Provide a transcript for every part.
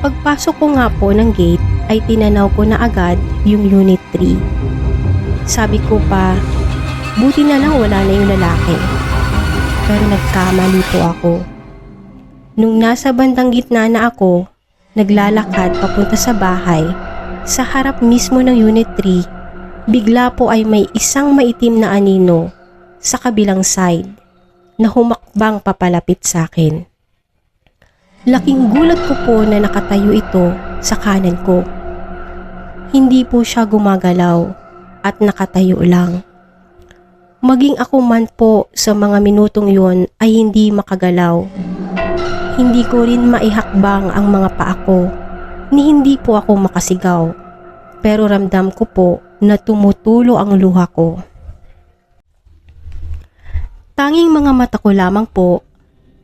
Pagpasok ko nga po ng gate ay tinanaw ko na agad yung Unit 3. Sabi ko pa, buti na lang wala na yung lalaki. Pero nagkamali po ako. Nung nasa bandang gitna na ako, naglalakad papunta sa bahay, sa harap mismo ng Unit 3, bigla po ay may isang maitim na anino sa kabilang side na humakbang papalapit sa akin. Laking gulat ko po na nakatayo ito sa kanan ko. Hindi po siya gumagalaw at nakatayo lang. Maging ako man po sa mga minutong yon ay hindi makagalaw. Hindi ko rin maihakbang ang mga paa ko ni hindi po ako makasigaw. Pero ramdam ko po na tumutulo ang luha ko. Tanging mga mata ko lamang po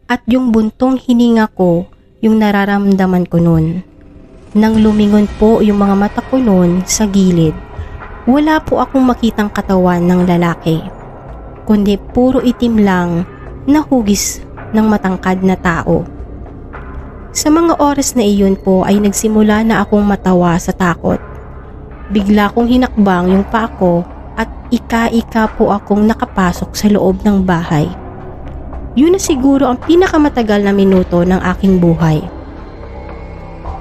at yung buntong hininga ko yung nararamdaman ko nun. Nang lumingon po yung mga mata ko nun sa gilid, wala po akong makitang katawan ng lalaki, kundi puro itim lang na hugis ng matangkad na tao. Sa mga oras na iyon po ay nagsimula na akong matawa sa takot. Bigla kong hinakbang yung paa ko at ika-ika po akong nakapasok sa loob ng bahay. Yun na siguro ang pinakamatagal na minuto ng aking buhay.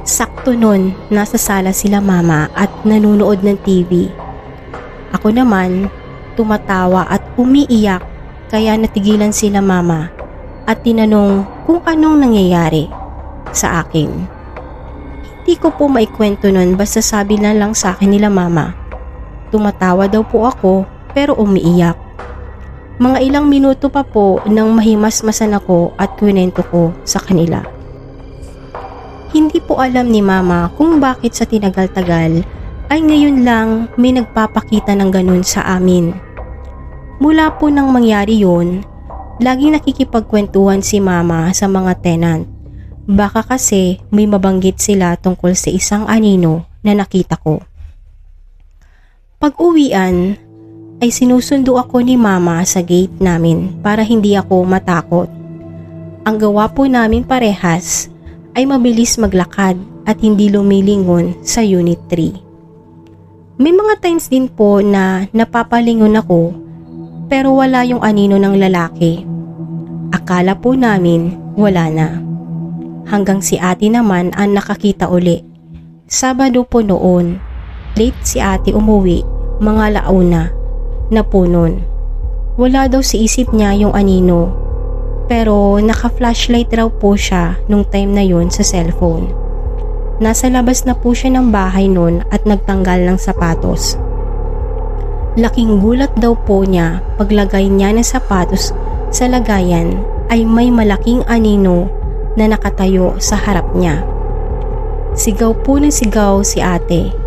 Sakto nun, nasa sala sila mama at nanunood ng TV. Ako naman, tumatawa at umiiyak kaya natigilan sila mama at tinanong kung anong nangyayari sa akin. Hindi ko po maikwento nun basta sabi na lang sa akin nila mama. Tumatawa daw po ako pero umiiyak. Mga ilang minuto pa po nang mahimasmasan ako at kwento ko sa kanila. Hindi po alam ni mama kung bakit sa tinagal-tagal ay ngayon lang may nagpapakita ng ganun sa amin. Mula po nang mangyari yun, laging nakikipagkwentuhan si mama sa mga tenant. Baka kasi may mabanggit sila tungkol sa isang anino na nakita ko. Pag-uwian, ay sinusundo ako ni mama sa gate namin para hindi ako matakot. Ang gawa po namin parehas ay mabilis maglakad at hindi lumilingon sa Unit 3. May mga times din po na napapalingon ako pero wala yung anino ng lalaki. Akala po namin wala na. Hanggang si ate naman ang nakakita uli. Sabado po noon, late si ate umuwi, mga launa na po nun. Wala daw sa isip niya yung anino, pero naka-flashlight raw po siya nung time na yun sa cellphone. Nasa labas na po siya ng bahay nun at nagtanggal ng sapatos. Laking gulat daw po niya paglagay niya ng sapatos sa lagayan ay may malaking anino na nakatayo sa harap niya. Sigaw po ng sigaw si ate.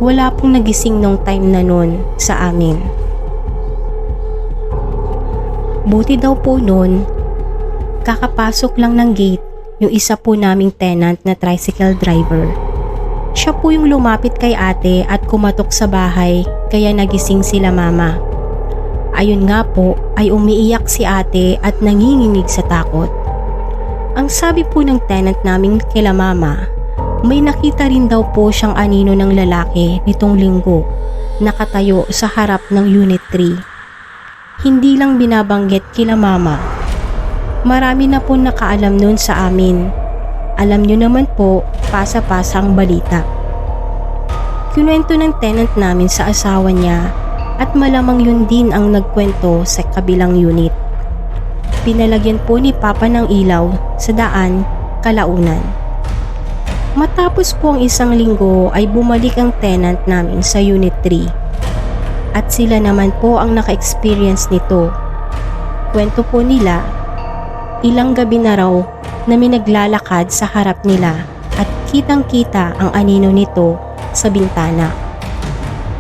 Wala pong nagising nung time na nun sa amin. Buti daw po nun, kakapasok lang ng gate yung isa po naming tenant na tricycle driver. Siya po yung lumapit kay ate at kumatok sa bahay kaya nagising sila mama. Ayun nga po ay umiiyak si ate at nanginginig sa takot. Ang sabi po ng tenant naming kila mama, may nakita rin daw po siyang anino ng lalaki nitong linggo, nakatayo sa harap ng Unit 3. Hindi lang binabanggit kila mama. Marami na po nakaalam nun sa amin. Alam nyo naman po, pasa-pasa ang balita. Kinuwento ng tenant namin sa asawa niya at malamang yun din ang nagkwento sa kabilang unit. Pinalagyan po ni Papa ng ilaw sa daan, kalaunan. Matapos po ang isang linggo ay bumalik ang tenant namin sa Unit 3 at sila naman po ang naka-experience nito. Kwento po nila, ilang gabi na raw na may naglalakad sa harap nila at kitang-kita ang anino nito sa bintana.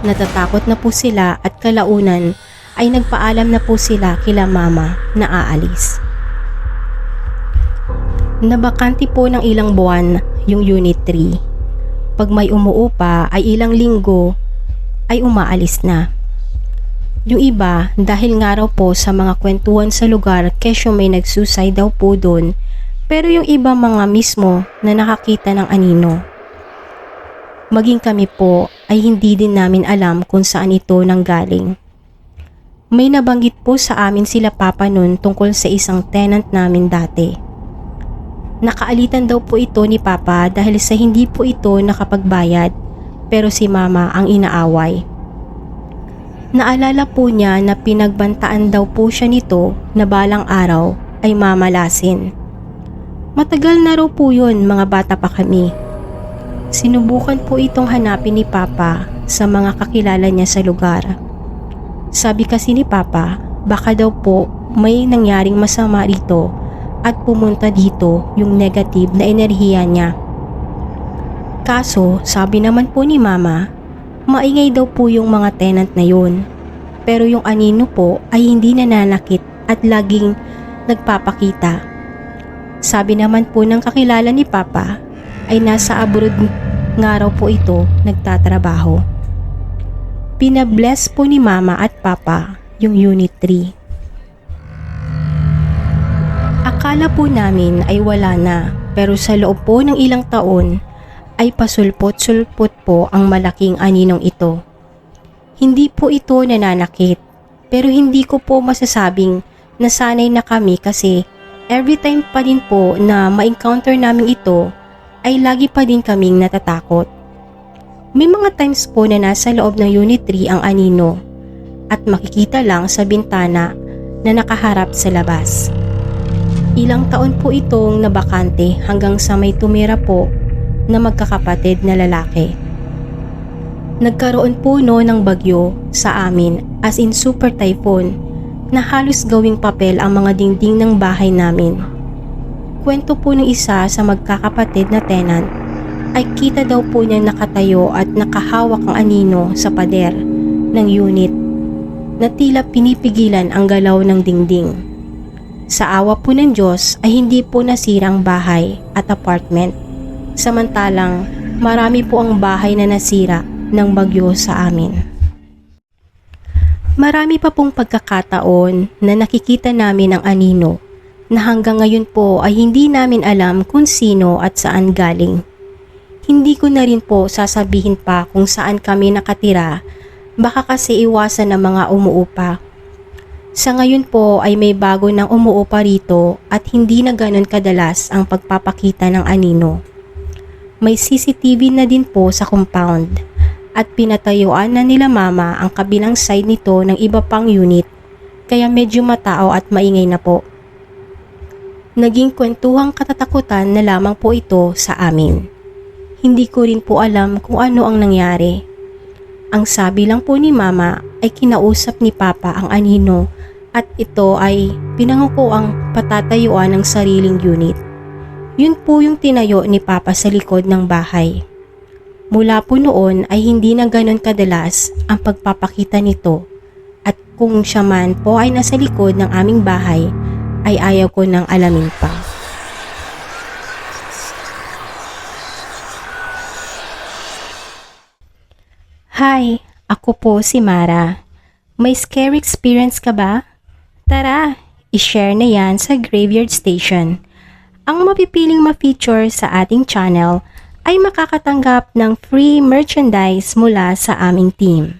Natatakot na po sila at kalaunan ay nagpaalam na po sila kila mama na aalis. Nabakante po ng ilang buwan yung Unit 3. Pag may umuupa ay ilang linggo ay umaalis na. Yung iba dahil nga raw po sa mga kwentuhan sa lugar kesyo may nagsuicide daw po doon Pero yung iba mga mismo na nakakita ng anino. Maging kami po ay hindi din namin alam kung saan ito nanggaling. May nabanggit po sa amin sila Papa nun tungkol sa isang tenant namin dati. Nakaalitan daw po ito ni Papa dahil sa hindi po ito nakapagbayad, pero si Mama ang inaaway. Naalala po niya na pinagbantaan daw po siya nito na balang araw ay mamalasin. Matagal na raw po yun, mga bata pa kami. Sinubukan po itong hanapin ni Papa sa mga kakilala niya sa lugar. Sabi kasi ni Papa, baka daw po may nangyaring masama rito at pumunta dito yung negative na enerhiya niya. Kaso, sabi naman po ni Mama, maingay daw po yung mga tenant na yun. Pero yung anino po ay hindi nananakit at laging nagpapakita. Sabi naman po ng kakilala ni Papa ay nasa abroad nga raw po ito nagtatrabaho. Pinabless po ni Mama at Papa yung Unit 3. Akala po namin ay wala na, pero sa loob po ng ilang taon ay pasulpot-sulpot po ang malaking aninong ito. Hindi po ito nananakit, pero hindi ko po masasabing nasanay na kami kasi every time pa din po na ma-encounter namin ito ay lagi pa din kaming natatakot. May mga times po na nasa loob ng Unit 3 ang anino at makikita lang sa bintana na nakaharap sa labas. Ilang taon po itong nabakante hanggang sa may tumira po na magkakapatid na lalaki. Nagkaroon po ng bagyo sa amin, as in super typhoon, na halos gawing papel ang mga dingding ng bahay namin. Kwento po ng isa sa magkakapatid na tenant ay kita daw po niya nakatayo at nakahawak ang anino sa pader ng unit na tila pinipigilan ang galaw ng dingding. Sa awa po ng Diyos ay hindi po nasira ang bahay at apartment, samantalang marami po ang bahay na nasira ng bagyo sa amin. Marami pa pong pagkakataon na nakikita namin ang anino na hanggang ngayon po ay hindi namin alam kung sino at saan galing. Hindi ko na rin po sasabihin pa kung saan kami nakatira, baka kasi iwasan ng mga umuupa. Sa ngayon po ay may bago ng umuupa rito at hindi na ganon kadalas ang pagpapakita ng anino. May CCTV na din po sa compound at pinatayuan na nila Mama ang kabilang side nito ng iba pang unit, kaya medyo matao at maingay na po. Naging kwentuhang katatakutan na lamang po ito sa amin. Hindi ko rin po alam kung ano ang nangyari. Ang sabi lang po ni Mama ay kinausap ni Papa ang anino at ito ay pinanguko ang patatayuan ng sariling unit. Yun po yung tinayo ni Papa sa likod ng bahay. Mula po noon ay hindi na ganon kadalas ang pagpapakita nito at kung siya man po ay nasa likod ng aming bahay ay ayaw ko nang alamin pa. Hi, ako po si Mara. May scary experience ka ba? Tara, i-share na yan sa Graveyard Station. Ang mapipiling ma-feature sa ating channel ay makakatanggap ng free merchandise mula sa aming team.